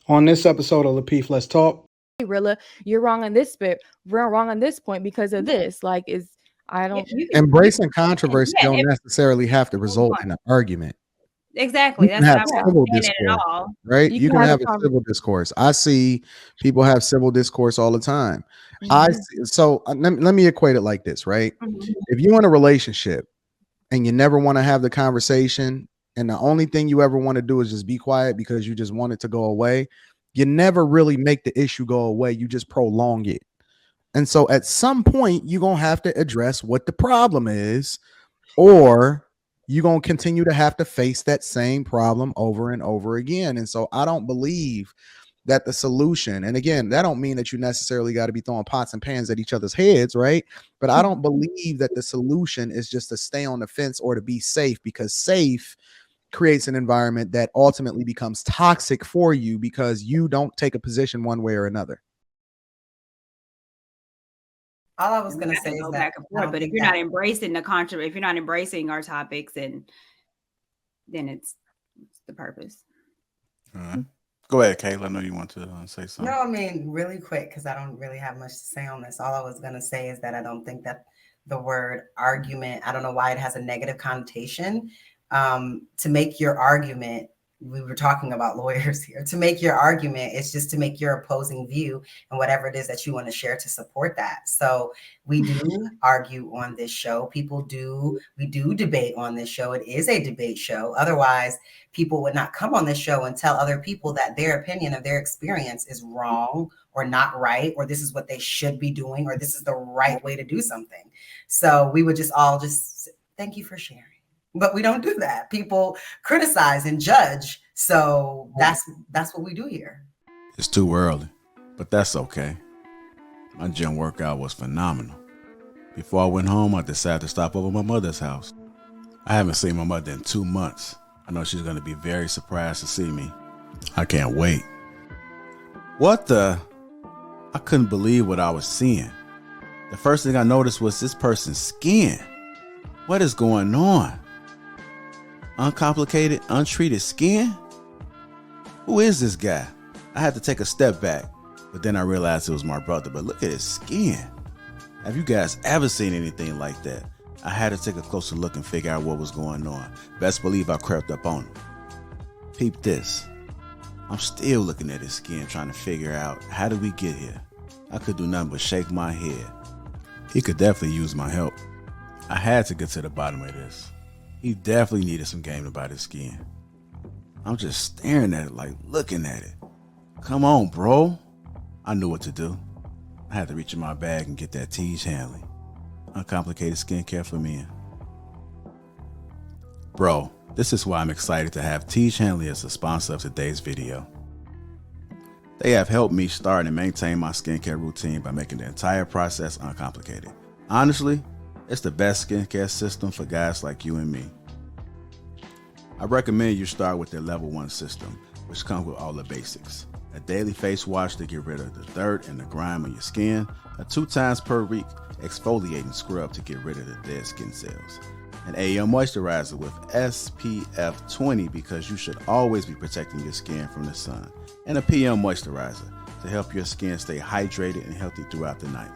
On this episode of Lapeef, Let's Talk. Hey, Rilla, you're wrong on this bit. We're wrong on this point because of this. Like, I Yeah, don't. Embracing controversy yeah, don't necessarily have to result in an argument. exactly. You can That's what have I Yeah, wasn't civil saying it at discourse, all. right? you You can can have a have a civil discourse. I see people have civil discourse all the time. conversation. Let me equate it like this, right? Mhm. If you're in a relationship and you never want to have the conversation, and the only thing you ever want to do is just be quiet because you just want it to go away, you never really make the issue go away. You just prolong it. And so at some point, you're going to have to address what the problem is, or you're going to continue to have to face that same problem over and over again. And so I don't believe that the solution, and again, that don't mean that you necessarily got to be throwing pots and pans at each other's heads, right? But I don't believe that the solution is just to stay on the fence or to be safe, because safe creates an environment that ultimately becomes toxic for you because you don't take a position one way or another. All I was We going to have say to is go that back and I forth. don't But if think you're that not embracing the controversy, if you're not embracing our topics, then it's the purpose. All right. Go ahead, Kayla. I know you want to say something. No, I mean, really quick, because I don't really have much to say on this. All I was going to say is that I don't think that the word argument, I don't know why it has a negative connotation. To make your argument, we were talking about lawyers here, to make your argument, it's just to make your opposing view and whatever it is that you want to share to support that. So we do argue on this show. We do debate on this show. It is a debate show. Otherwise, people would not come on this show and tell other people that their opinion of their experience is wrong or not right, or this is what they should be doing, or this is the right way to do something. So we would just all just thank you for sharing. But we don't do that. People criticize and judge. So that's what we do here. It's too early, but that's okay. My gym workout was phenomenal. Before I went home, I decided to stop over at my mother's house. I haven't seen my mother in 2 months. I know she's going to be very surprised to see me. I can't wait. What the? I couldn't believe what I was seeing. The first thing I noticed was this person's skin. What is going on? Uncomplicated, untreated skin? Who is this guy? I had to take a step back, but then I realized it was my brother. But look at his skin. Have you guys ever seen anything like that? I had to take a closer look and figure out what was going on. Best believe I crept up on him. Peep this. I'm still looking at his skin, trying to figure out, how did we get here? I could do nothing but shake my head. He could definitely use my help. I had to get to the bottom of this. He definitely needed some game about his skin. I'm just staring at it, like looking at it. Come on, bro. I knew what to do. I had to reach in my bag and get that Tiege Hanley. Uncomplicated skincare for men. Bro, this is why I'm excited to have Tiege Hanley as a sponsor of today's video. They have helped me start and maintain my skincare routine by making the entire process uncomplicated. Honestly, it's the best skincare system for guys like you and me. I recommend you start with their level 1 system, which comes with all the basics. A daily face wash to get rid of the dirt and the grime on your skin, a 2 times per week exfoliating scrub to get rid of the dead skin cells, an AM moisturizer with SPF 20 because you should always be protecting your skin from the sun, and a PM moisturizer to help your skin stay hydrated and healthy throughout the night.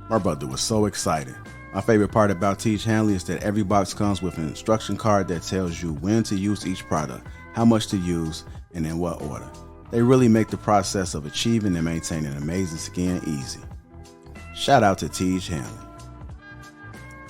My brother was so excited. My favorite part about Tiege Hanley is that every box comes with an instruction card that tells you when to use each product, how much to use, and in what order. They really make the process of achieving and maintaining amazing skin easy. Shout out to Tiege Hanley.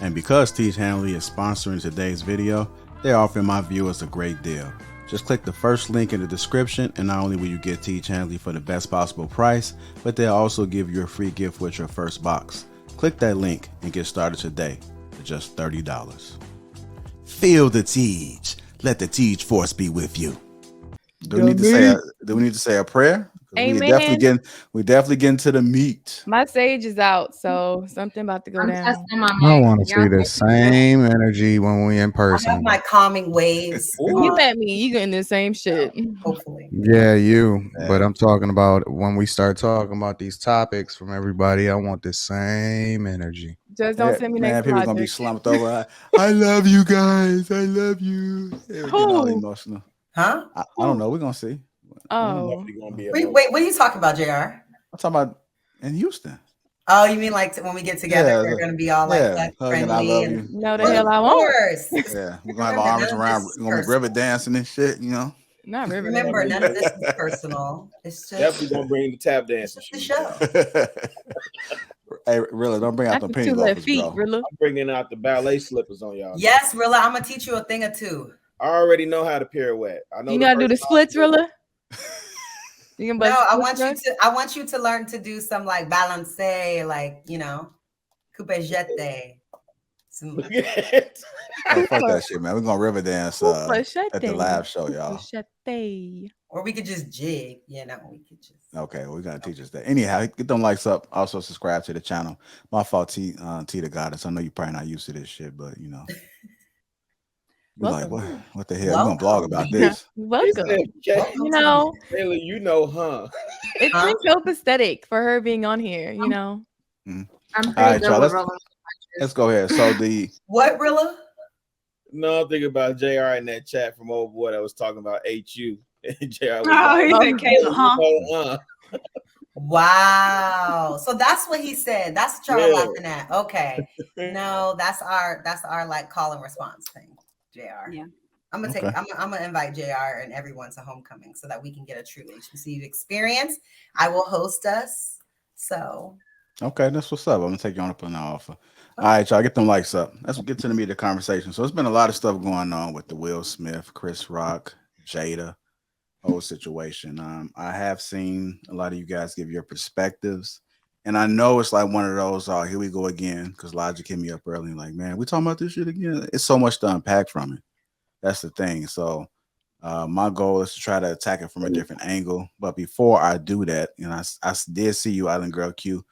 And because Tiege Hanley is sponsoring today's video, they're offering my viewers a great deal. Just click the first link in the description, and not only will you get Tiege Hanley for the best possible price, but they'll also give you a free gift with your first box. Click that link and get started today for just $30. Feel the Tiege. Let the Tiege force be with you. Do we need to say a prayer? Amen. We definitely getting to the meat. My sage is out, so something about to go I'm down. testing my I mic. want to see the same energy when we in I have person. my calming waves. You met me. You getting the same shit. Hopefully. Yeah, you. But I'm talking about when we start talking about these topics from everybody, I want the same energy. Just don't send me next people gonna be project. slumped over. I love you guys. I love you. They were getting all emotional. Huh? I don't know. We're gonna see. Oh, Definitely gonna be a Wait, what are you talking about, JR? I'm talking about in Houston. Oh, you mean like when we get together, Yeah, we're going to be all like yeah, hugging, I friendly love and you. no, the well, Yeah, hell I of won't. course. yeah. We're gonna have Remember, our arms none of around. this is We're gonna be river personal. dancing and shit. You know. Not Riverdale. Remember, none of this is personal. It's just definitely gonna bring the tap it's dancing just a shoes. show. Hey, really, don't bring out Not them the penny 2 left loafers, feet, bro. Rilla. I'm bringing out the ballet slippers on y'all. Yes, Rilla, I'm gonna teach you a thing or two. I already know how to pirouette. I know You know how to do the splits, Rilla? You can No, bust I splits, want you to. I want you to learn to do some like balance, like coupe jete. Some, Look at it. Oh, fuck that shit, man. We're gonna river dance at the live show, y'all. Machete. or we could just jig. We could just. Okay, well, we gotta teach us that. Anyhow, get them likes up. Also, subscribe to the channel. My fault, T the Goddess. I know you're probably not used to this shit, but you know. You're like, what the hell? You're gonna blog about this? Welcome. Welcome. You know, Really, huh? it's been copacetic for her being on here, you know. Mhm. I'm All pretty right, good y'all. with Let's go ahead. So the What, Rilla? No, I'm thinking about JR in that chat from old boy that was talking about HU. And JR was Oh, he like, said Kayla, huh? Wow. So that's what he said. That's what y'all Yeah. laughing at. Okay. No, that's our like call and response thing, JR. Yeah. I'm gonna invite JR and everyone to homecoming so that we can get a true HBCU experience. I will host us. So okay, that's what's up. I'm gonna take you on up on the offer. All right, y'all, get them likes up. Let's get to the meat of the conversation. So it's been a lot of stuff going on with the Will Smith, Chris Rock, Jada whole situation. I have seen a lot of you guys give your perspectives, and I know it's like one of those. Oh, here we go again. Because Logic hit me up early, like, man, we talking about this shit again. It's so much to unpack from it. That's the thing. So my goal is to try to attack it from a different angle. But before I do that, I did see you, Island Girl Q,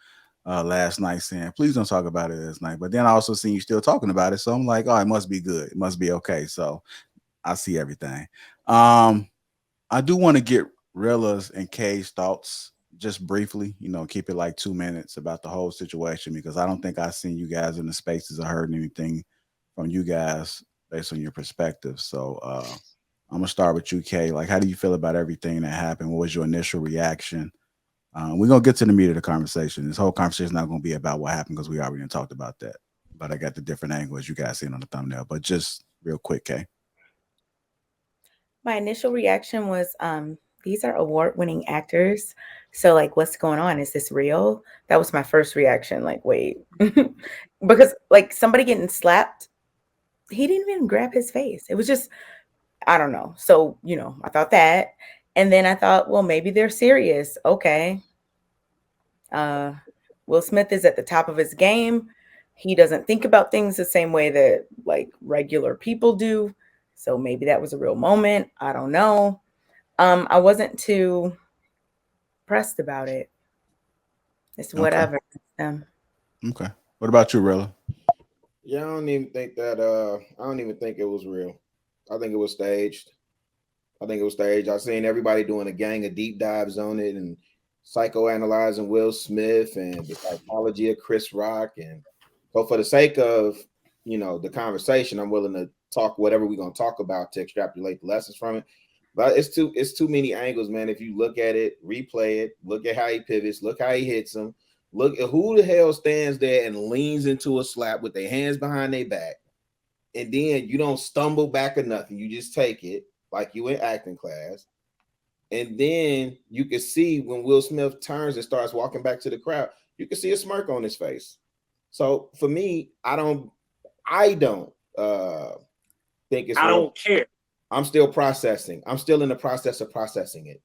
last night saying, please don't talk about it this night. But then I also seen you still talking about it. So I'm like, oh, it must be good. It must be okay. So I see everything. I do want to get Rilla's and Kay's thoughts just briefly, keep it like 2 minutes about the whole situation, because I don't think I've seen you guys in the spaces or heard anything from you guys based on your perspective. So I'm gonna start with you, Kay. Like, how do you feel about everything that happened? What was your initial reaction? We're gonna get to the meat of the conversation. This whole conversation is not gonna be about what happened because we already talked about that. But I got the different angle as you guys seen on the thumbnail. But just real quick, Kay. My initial reaction was, these are award-winning actors. So like, what's going on? Is this real? That was my first reaction. Like, wait, because like somebody getting slapped, he didn't even grab his face. It was just, I don't know. So, I thought that. And then I thought, well, maybe they're serious. Okay. Will Smith is at the top of his game. He doesn't think about things the same way that like regular people do. So maybe that was a real moment. I don't know. I wasn't too pressed about it. It's whatever. Okay. What about you, Rilla? Yeah, I don't even think it was real. I think it was staged. I've seen everybody doing a gang of deep dives on it and psychoanalyzing Will Smith and the psychology of Chris Rock. And so for the sake of, the conversation, I'm willing to talk whatever we're going to talk about to extrapolate the lessons from it. But it's too many angles, man. If you look at it, replay it, look at how he pivots, look how he hits him. Look at who the hell stands there and leans into a slap with their hands behind their back. And then you don't stumble back or nothing. You just take it like you in acting class. And then you can see when Will Smith turns and starts walking back to the crowd, you can see a smirk on his face. So for me, I don't think it's real. I don't care. I'm still processing. I'm still in the process of processing it.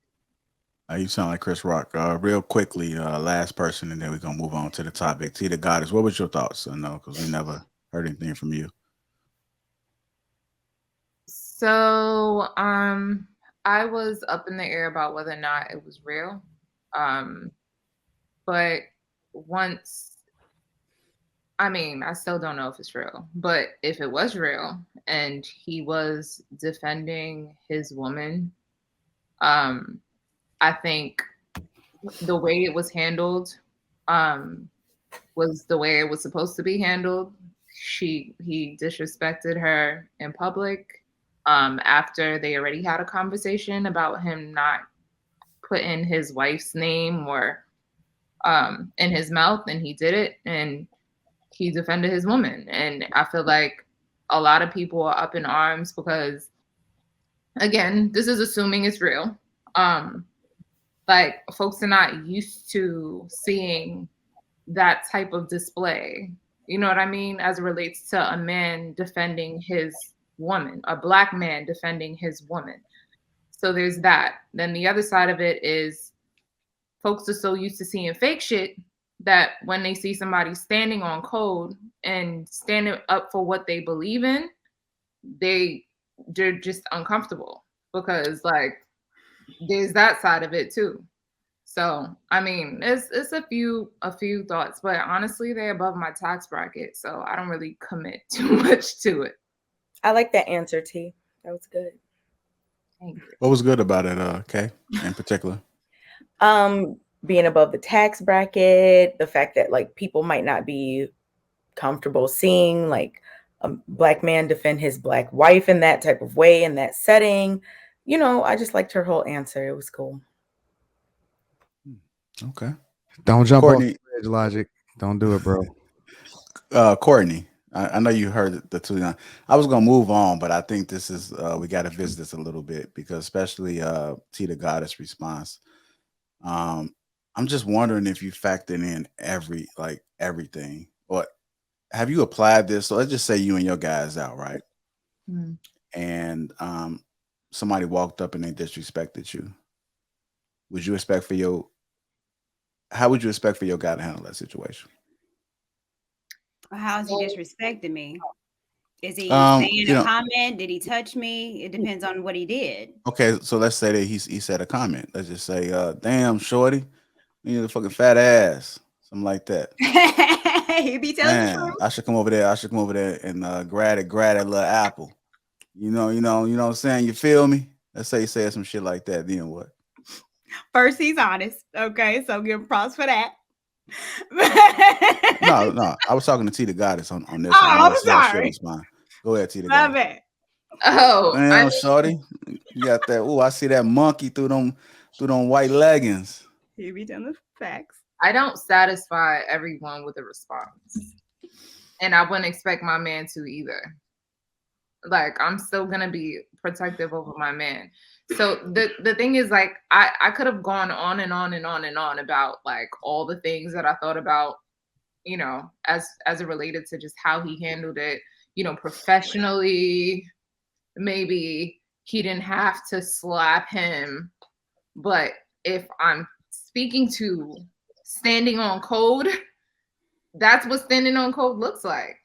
You sound like Chris Rock. Real quickly, last person, and then we're gonna move on to the topic. T the Goddess, what was your thoughts? I know because we never heard anything from you. So I was up in the air about whether or not it was real. But I still don't know if it's real, but if it was real and he was defending his woman, I think the way it was handled was the way it was supposed to be handled. He disrespected her in public. after they already had a conversation about him not putting his wife's name or in his mouth, and he did it, and he defended his woman. And I feel like a lot of people are up in arms because, again, this is assuming it's real. Like, folks are not used to seeing that type of display. You know what I mean? As it relates to a man defending his woman, a Black man defending his woman. So there's that. Then the other side of it is folks are so used to seeing fake shit that when they see somebody standing on code and standing up for what they believe in, they're just uncomfortable because, like, there's that side of it too. So I mean, it's a few thoughts, but honestly, they're above my tax bracket, so I don't really commit too much to it. I like that answer, T. That was good. Thank you. What was good about it, Kay, in particular? Being above the tax bracket, the fact that like people might not be comfortable seeing like a Black man defend his Black wife in that type of way, in that setting. You know, I just liked her whole answer. It was cool. Okay. Don't jump Courtney. off the edge, Logic. Don't do it, bro. Courtney, I know you heard the two. I was gonna move on, but I think this is we got to visit this a little bit because especially T the Goddess response. I'm just wondering if you factored in everything, or have you applied this? So let's just say you and your guys out, right? Mm. And somebody walked up and they disrespected you. How would you expect for your guy to handle that situation? How is he disrespecting me? Is he saying a comment? Did he touch me? It depends on what he did. Okay, so let's say that he said a comment. Let's just say, "Damn, shorty, you need a fucking fat ass," something like that. He be telling the truth. I should come over there and grab that little apple. You know what I'm saying? You feel me? Let's say he said some shit like that. Then what? First, he's honest. Okay, so give him props for that. No. I was talking to T the Goddess on this. Oh, I'm sorry. Go ahead, T the Love Goddess. it. Oh, Damn, shorty, you got that? Oh, I see that monkey through them white leggings. He be telling the facts. I don't satisfy everyone with a response, and I wouldn't expect my man to either. Like, I'm still gonna be protective over my man. So the thing is, like, I could have gone on and on and on and on about like all the things that I thought about, you know, as it related to just how he handled it, you know, professionally. Maybe he didn't have to slap him, but if I'm speaking to standing on code, that's what standing on code looks like.